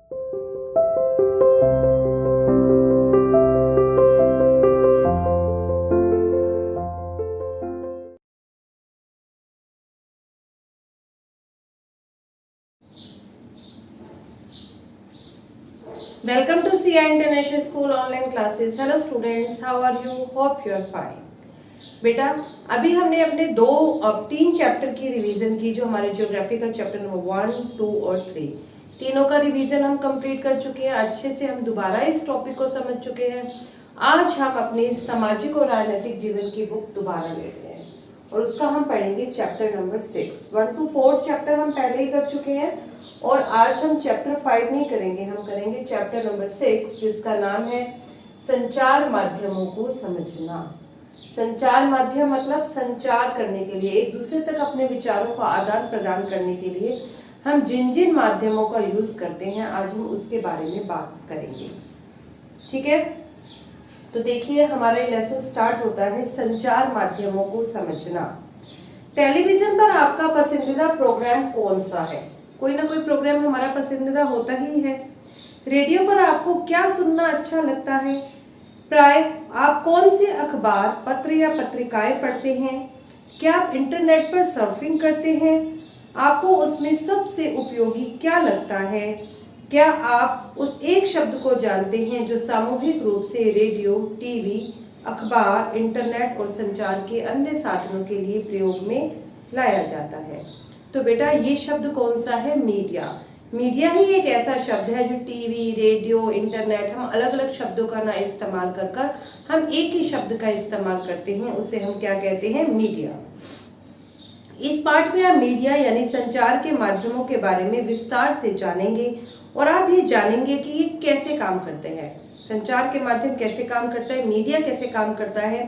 Welcome to CI International School online classes. Hello students, how are you? Hope you are fine. बेटा अभी हमने अपने तीन chapter की रिवीजन की, जो हमारे ज्योग्राफी का चैप्टर नंबर 1, 2 और 3, तीनों का रिवीजन हम कंप्लीट कर चुके हैं। अच्छे से हम दोबारा इस टॉपिक को समझ चुके हैं। आज हम अपने सामाजिक और राजनीतिक जीवन की बुक दोबारा ले रहे हैं और उसका हम पढ़ेंगे चैप्टर नंबर 6। 1 to 4 चैप्टर हम पहले ही कर चुके हैं और आज हम चैप्टर 5 नहीं करेंगे, हम करेंगे चैप्टर नंबर 6, जिसका नाम है संचार माध्यमों को समझना। संचार माध्यम मतलब संचार करने के लिए, एक दूसरे तक अपने विचारों को आदान प्रदान करने के लिए हम जिन जिन माध्यमों का यूज करते हैं, आज हम उसके बारे में बात करेंगे। ठीक है, तो देखिए हमारा लेसन स्टार्ट होता है संचार माध्यमों को समझना। टेलीविजन पर आपका पसंदीदा प्रोग्राम कौन सा है? कोई ना कोई प्रोग्राम हमारा पसंदीदा होता ही है। रेडियो पर आपको क्या सुनना अच्छा लगता है? प्राय आप कौन से अखबार, पत्र या पत्रिकाएं पढ़ते हैं? क्या आप इंटरनेट पर सर्फिंग करते हैं? आपको उसमें सबसे उपयोगी क्या लगता है? क्या आप उस एक शब्द को जानते हैं जो सामूहिक रूप से रेडियो, टीवी, अखबार, इंटरनेट और संचार के अन्य साधनों के लिए प्रयोग में लाया जाता है? तो बेटा ये शब्द कौन सा है? मीडिया। मीडिया ही एक ऐसा शब्द है जो टीवी, रेडियो, इंटरनेट, हम अलग अलग शब्दों का ना इस्तेमाल कर हम एक ही शब्द का इस्तेमाल करते हैं, उसे हम क्या कहते हैं? मीडिया। इस पाठ में आप मीडिया यानी संचार के माध्यमों के बारे में विस्तार से जानेंगे और आप ये जानेंगे कि ये कैसे काम करते हैं। संचार के माध्यम कैसे काम करता है, मीडिया कैसे काम करता है,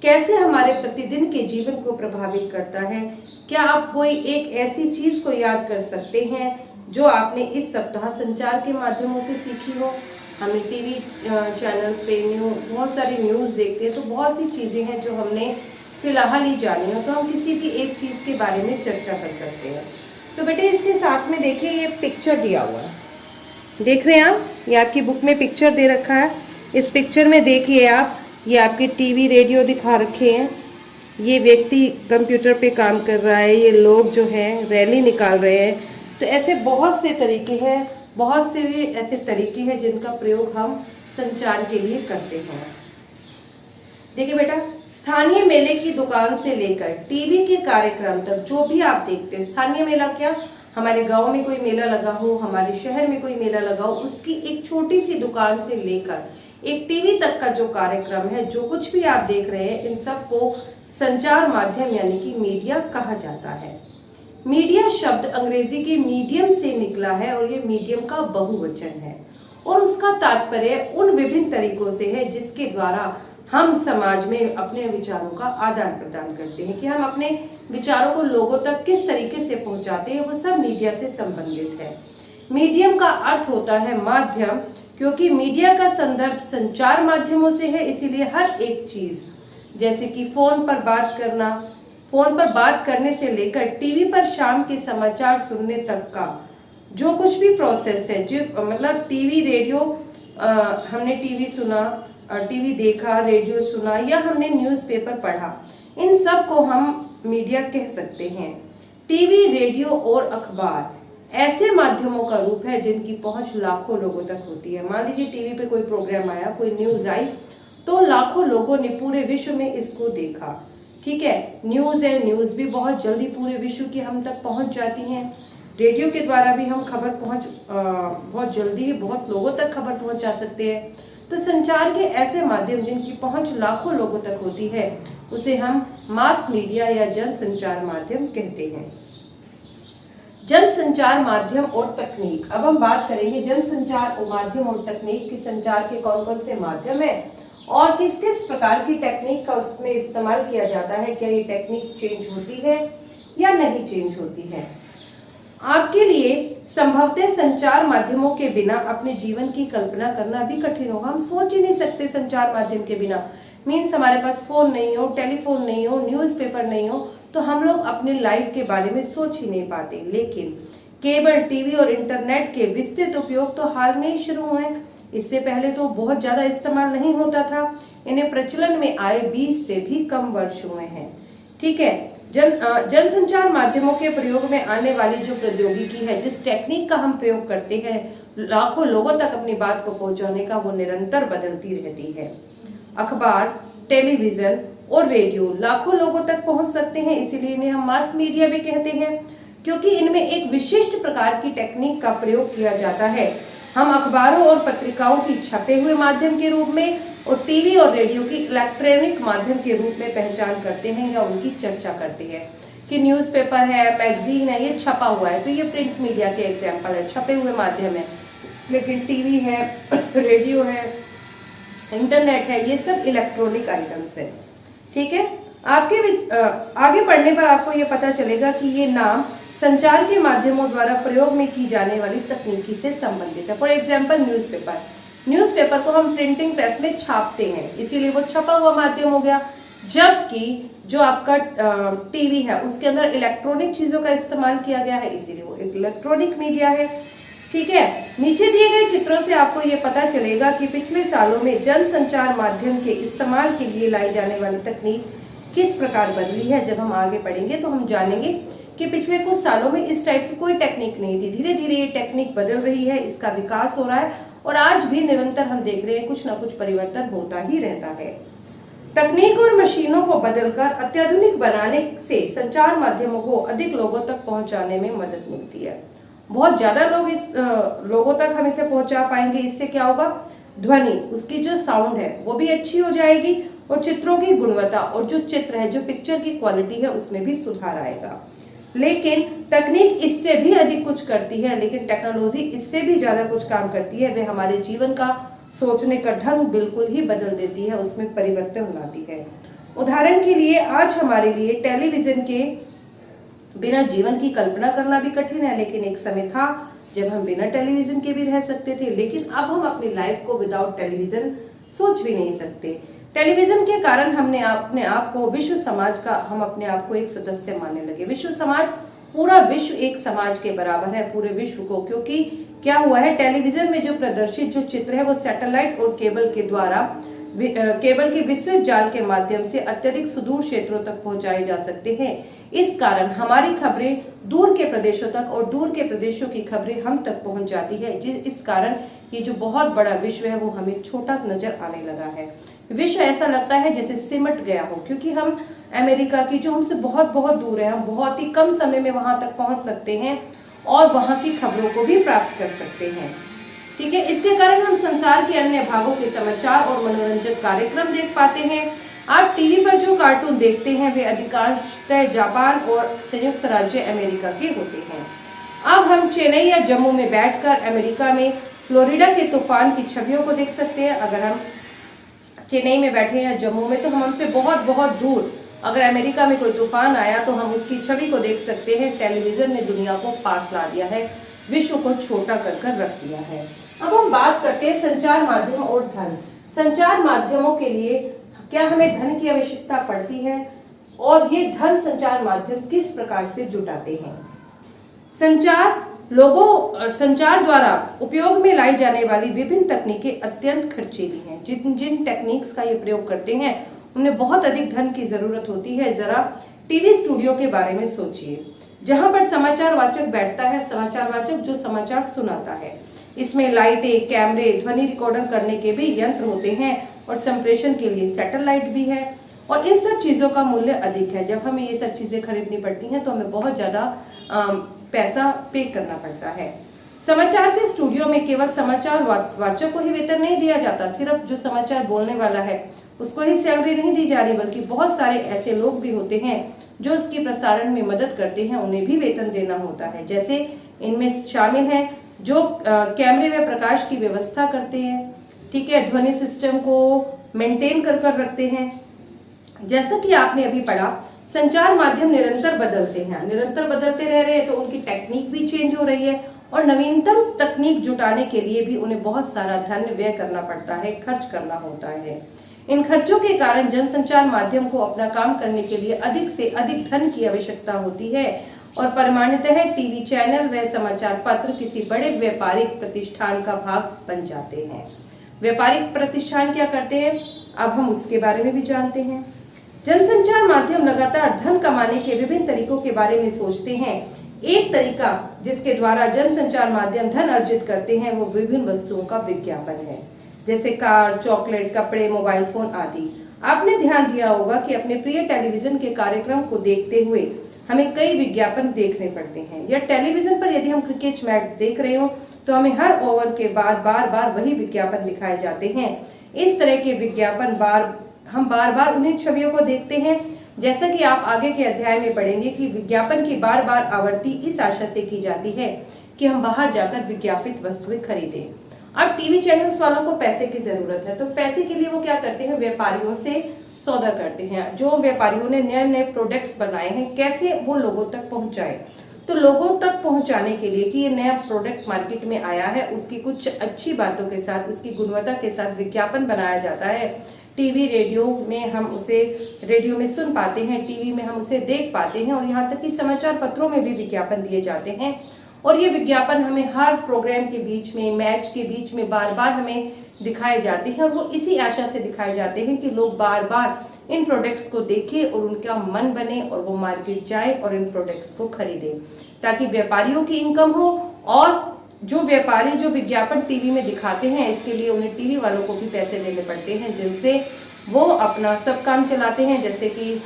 कैसे हमारे प्रतिदिन के जीवन को प्रभावित करता है। क्या आप कोई एक ऐसी चीज को याद कर सकते हैं जो आपने इस सप्ताह संचार के माध्यमों से सीखी हो? हमें टीवी चैनल्स पे बहुत सारी न्यूज देखते हैं, तो बहुत सी चीजें हैं जो हमने फिलहाल ही जानी हो, तो हम किसी भी एक चीज के बारे में चर्चा कर सकते हैं। तो बेटे इसके साथ में देखिए ये पिक्चर दिया हुआ है, देख रहे हैं आप? ये आपकी बुक में पिक्चर दे रखा है। इस पिक्चर में देखिए आप, ये आपके टीवी, रेडियो दिखा रखे हैं। ये व्यक्ति कंप्यूटर पे काम कर रहा है, ये लोग जो हैं रैली निकाल रहे हैं। तो ऐसे बहुत से तरीके हैं, बहुत से ऐसे तरीके हैं जिनका प्रयोग हम संचार के लिए करते हैं। देखिए बेटा, स्थानीय मेले की दुकान से लेकर टीवी के कार्यक्रम तक जो भी आप देखते हैं, स्थानीय मेला क्या, हमारे गांव में कोई मेला लगा हो, हमारे शहर में कोई मेला लगा हो, उसकी एक छोटी सी दुकान से लेकर एक टीवी तक का जो कार्यक्रम है, जो कुछ भी आप देख रहे हैं, इन सब को संचार माध्यम यानी कि मीडिया कहा जाता है। मीडिया शब्द अंग्रेजी के मीडियम से निकला है और ये मीडियम का बहुवचन है और उसका तात्पर्य उन विभिन्न तरीकों से है जिसके द्वारा हम समाज में अपने विचारों का आदान प्रदान करते हैं, कि हम अपने विचारों को लोगों तक किस तरीके से पहुंचाते हैं, वो सब मीडिया से संबंधित है। मीडियम का अर्थ होता है माध्यम, क्योंकि मीडिया का संदर्भ संचार माध्यमों से है, इसीलिए हर एक चीज जैसे कि फोन पर बात करना, फोन पर बात करने से लेकर टीवी पर शाम के समाचार सुनने तक का जो कुछ भी प्रोसेस है, जो मतलब टीवी, रेडियो, हमने टीवी सुना, टीवी देखा, रेडियो सुना या हमने न्यूज़पेपर पढ़ा, इन सब को हम मीडिया कह सकते हैं। टीवी, रेडियो और अखबार ऐसे माध्यमों का रूप है जिनकी पहुंच लाखों लोगों तक होती है। मान लीजिए टीवी पे कोई प्रोग्राम आया, कोई न्यूज आई, तो लाखों लोगों ने पूरे विश्व में इसको देखा। ठीक है, न्यूज है, न्यूज भी बहुत जल्दी पूरे विश्व की हम तक पहुंच जाती हैं। रेडियो के द्वारा भी हम खबर बहुत जल्दी ही बहुत लोगों तक खबर पहुंचा सकते हैं। तो संचार के ऐसे माध्यम जिनकी पहुंच लाखों लोगों तक होती है, उसे हम मास मीडिया या जन संचार माध्यम कहते हैं। जन संचार माध्यम और तकनीक, अब हम बात करेंगे जन संचार माध्यम और तकनीक की। संचार के कौन कौन से माध्यम है और किस किस प्रकार की टेक्निक का उसमें इस्तेमाल किया जाता है, क्या ये टेक्निक चेंज होती है या नहीं चेंज होती है। आपके लिए संभवतः संचार माध्यमों के बिना अपने जीवन की कल्पना करना भी कठिन होगा। हम सोच ही नहीं सकते संचार माध्यम के बिना। मीन्स हमारे पास फोन नहीं हो, टेलीफोन नहीं हो, न्यूज़पेपर नहीं हो, तो हम लोग अपने लाइफ के बारे में सोच ही नहीं पाते। लेकिन केबल टीवी और इंटरनेट के विस्तृत उपयोग तो हाल में ही शुरू हुए हैं। इससे पहले तो बहुत ज्यादा इस्तेमाल नहीं होता था। इन्हें प्रचलन में आए 20 से भी कम वर्ष हुए हैं। ठीक है, जनसंचार माध्यमों के प्रयोग में आने वाली जो प्रौद्योगिकी है, जिस टेक्निक का हम प्रयोग करते हैं लाखों लोगों तक अपनी बात को पहुंचाने का, वो निरंतर बदलती रहती है। अखबार, टेलीविजन और रेडियो लाखों लोगों तक पहुंच सकते हैं, इसीलिए इन्हें हम मास मीडिया भी कहते हैं, क्योंकि इनमें एक विशिष्ट प्रकार की टेक्निक का प्रयोग किया जाता है। हम अखबारों और पत्रिकाओं की छपे हुए माध्यम के रूप में और टीवी और रेडियो की इलेक्ट्रॉनिक माध्यम के रूप में पहचान करते हैं या उनकी चर्चा करते हैं कि न्यूज़पेपर है, मैगजीन है, ये छपा हुआ है, तो ये प्रिंट मीडिया के एग्जाम्पल है, छपे हुए माध्यम है। लेकिन टीवी है, रेडियो है, इंटरनेट है, ये सब इलेक्ट्रॉनिक आइटम्स है। ठीक है, आपके आगे पढ़ने पर आपको ये पता चलेगा कि ये नाम संचार के माध्यमों द्वारा प्रयोग में की जाने वाली तकनीकी से संबंधित है। फॉर एग्जाम्पल न्यूज़पेपर को हम प्रिंटिंग प्रेस में छापते हैं, इसीलिए वो छपा हुआ माध्यम हो गया। जबकि जो आपका टीवी है उसके अंदर इलेक्ट्रॉनिक चीजों का इस्तेमाल किया गया है, इसीलिए वो इलेक्ट्रॉनिक मीडिया है। ठीक है, नीचे दिए गए चित्रों से आपको ये पता चलेगा कि पिछले सालों में जनसंचार माध्यम के इस्तेमाल के लिए लाई जाने वाली तकनीक किस प्रकार बदली है। जब हम आगे पढ़ेंगे तो हम जानेंगे कि पिछले कुछ सालों में इस टाइप की कोई टेक्निक नहीं थी, धीरे धीरे ये टेक्निक बदल रही है, इसका विकास हो रहा है और आज भी निरंतर हम देख रहे हैं कुछ ना कुछ परिवर्तन होता ही रहता है। तकनीक और मशीनों को बदलकर अत्याधुनिक बनाने से संचार माध्यमों को अधिक लोगों तक पहुंचाने में मदद मिलती है। बहुत ज्यादा लोगों तक हम इसे पहुंचा पाएंगे। इससे क्या होगा, ध्वनि, उसकी जो साउंड है वो भी अच्छी हो जाएगी और चित्रों की गुणवत्ता और जो चित्र है, जो पिक्चर की क्वालिटी है, उसमें भी सुधार आएगा। लेकिन तकनीक इससे भी अधिक कुछ करती है, लेकिन टेक्नोलॉजी इससे भी ज्यादा कुछ काम करती है। वे हमारे जीवन का सोचने का ढंग बिल्कुल ही बदल देती है, उसमें परिवर्तन लाती है। उदाहरण के लिए आज हमारे लिए टेलीविजन के बिना जीवन की कल्पना करना भी कठिन है, लेकिन एक समय था जब हम बिना टेलीविजन के भी रह सकते थे। लेकिन अब हम अपनी लाइफ को विदाउट टेलीविजन सोच भी नहीं सकते। टेलीविजन के कारण हमने अपने आप को विश्व समाज का, हम अपने आप को एक सदस्य मानने लगे। विश्व समाज, पूरा विश्व एक समाज के बराबर है, पूरे विश्व को, क्योंकि क्या हुआ है, टेलीविजन में जो प्रदर्शित जो चित्र है वो सैटेलाइट और केबल के द्वारा, केबल के विस्तृत जाल के माध्यम से अत्यधिक सुदूर क्षेत्रों तक पहुंचाए जा सकते हैं। इस कारण हमारी खबरें दूर के प्रदेशों तक और दूर के प्रदेशों की खबरें हम तक पहुंच जाती है। इस कारण ये जो बहुत बड़ा विश्व है वो हमें छोटा नजर आने लगा है। विश्व ऐसा लगता है जैसे सिमट गया हो, क्योंकि हम अमेरिका की, जो हमसे बहुत बहुत दूर है, हम बहुत ही कम समय में वहां तक पहुंच सकते हैं और वहां की खबरों को भी प्राप्त कर सकते हैं। ठीक है, इसके कारण हम संसार के अन्य भागों के समाचार और मनोरंजक कार्यक्रम देख पाते हैं। आप टीवी पर जो कार्टून देखते हैं वे अधिकांशतः जापान और संयुक्त राज्य अमेरिका के होते हैं। अब हम चेन्नई या जम्मू में बैठकर अमेरिका में फ्लोरिडा के तूफान की छवियों को देख सकते हैं। अगर हम चेन्नई में बैठे हैं जम्मू में, तो हम हमसे बहुत बहुत दूर, अगर अमेरिका में कोई तूफान आया तो हम उसकी छवि को देख सकते हैं। टेलीविजन ने दुनिया को पास ला दिया है, विश्व को छोटा कर रख दिया है। अब हम बात करते हैं संचार माध्यम और धन। संचार माध्यमों के लिए क्या हमें धन की आवश्यकता पड़ती है और ये धन संचार माध्यम किस प्रकार से जुटाते हैं। संचार द्वारा उपयोग में लाई जाने वाली विभिन्न तकनीकें अत्यंत खर्चीली हैं। जिन टेक्निक्स का ये प्रयोग करते हैं उन्हें बहुत अधिक धन की जरूरत होती है। जरा टीवी स्टूडियो के बारे में सोचिए, जहां पर समाचार वाचक बैठता है, समाचार वाचक जो समाचार सुनाता है। इसमें लाइटें, कैमरे, ध्वनि रिकॉर्डर करने के भी यंत्र होते हैं और संप्रेषण के लिए सैटेलाइट भी है, और इन सब चीजों का मूल्य अधिक है। जब हमें ये सब चीजें खरीदनी पड़ती हैं तो हमें बहुत ज्यादा पैसा पे करना पड़ता है। समाचार के स्टूडियो में केवल समाचार वाचक को ही वेतन नहीं दिया जाता, सिर्फ जो समाचार बोलने वाला है उसको ही सैलरी नहीं दी जा रही, बल्कि बहुत सारे ऐसे लोग भी होते हैं जो इसके प्रसारण में मदद करते हैं, उन्हें भी वेतन देना होता है। जैसे इनमें शामिल हैं जो कैमरे में प्रकाश की व्यवस्था करते हैं, ठीक है, ध्वनि सिस्टम को मेंटेन कर रखते हैं। जैसा कि आपने अभी पढ़ा, संचार माध्यम निरंतर बदलते हैं, निरंतर बदलते रह रहे हैं, तो उनकी टेक्निक भी चेंज हो रही है और नवीनतम तकनीक जुटाने के लिए भी उन्हें बहुत सारा धन व्यय करना पड़ता है, खर्च करना होता है। इन खर्चों के कारण जनसंचार माध्यम को अपना काम करने के लिए अधिक से अधिक धन की आवश्यकता होती है और प्रमाणितः टीवी चैनल व समाचार पत्र किसी बड़े व्यापारिक प्रतिष्ठान का भाग बन जाते हैं। व्यापारिक प्रतिष्ठान क्या करते हैं, अब हम उसके बारे में भी जानते हैं। जनसंचार माध्यम लगातार धन कमाने के विभिन्न तरीकों के बारे में सोचते हैं। एक तरीका जिसके द्वारा जनसंचार माध्यम धन अर्जित करते हैं वो विभिन्न वस्तुओं का विज्ञापन है, जैसे कार, चॉकलेट, कपड़े, मोबाइल फोन आदि। आपने ध्यान दिया होगा कि अपने प्रिय टेलीविजन के कार्यक्रम को देखते हुए हमें कई विज्ञापन देखने पड़ते हैं, या टेलीविजन पर यदि हम क्रिकेट मैच देख रहे हो तो हमें हर ओवर के बाद बार बार वही विज्ञापन दिखाए जाते हैं। इस तरह के विज्ञापन हम बार बार उन्हीं छवियों को देखते हैं। जैसा कि आप आगे के अध्याय में पढ़ेंगे कि विज्ञापन की बार बार आवृत्ति इस आशा से की जाती है कि हम बाहर जाकर विज्ञापित वस्तुएं खरीदें। अब टीवी चैनल्स वालों को पैसे की जरूरत है, तो पैसे के लिए वो क्या करते हैं, व्यापारियों से सौदा करते हैं। जो व्यापारियों ने नए नए प्रोडक्ट्स बनाए हैं, कैसे वो लोगों तक पहुंचाए, तो लोगों तक पहुंचाने के लिए कि ये नया प्रोडक्ट मार्केट में आया है, उसकी कुछ अच्छी बातों के साथ, उसकी गुणवत्ता के साथ विज्ञापन बनाया जाता है। टीवी, रेडियो में हम उसे रेडियो में सुन पाते हैं, टीवी में हम उसे देख पाते हैं, और यहाँ तक कि समाचार पत्रों में भी विज्ञापन दिए जाते हैं। और ये विज्ञापन हमें हर प्रोग्राम के बीच में, मैच के बीच में बार बार हमें दिखाए जाते हैं, और वो इसी आशा से दिखाए जाते हैं कि लोग बार बार इन प्रोडक्ट्स को देखें और उनका मन बने और वो मार्केट जाए और इन प्रोडक्ट्स को खरीदे, ताकि व्यापारियों की इनकम हो। और जो व्यापारी जो विज्ञापन टीवी में दिखाते हैं, इसके लिए उन्हें टीवी वालों को भी पैसे देने पड़ते हैं, जिनसे वो अपना सब काम चलाते हैं। जैसे कि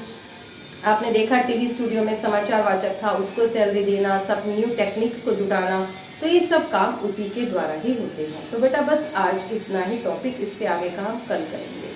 आपने देखा टीवी स्टूडियो में समाचार वाचक था, उसको सैलरी देना, सब न्यू टेक्निक्स को जुटाना, तो ये सब काम उसी के द्वारा ही होते हैं। तो बेटा बस आज इतना ही टॉपिक, इससे आगे का हम कल करेंगे।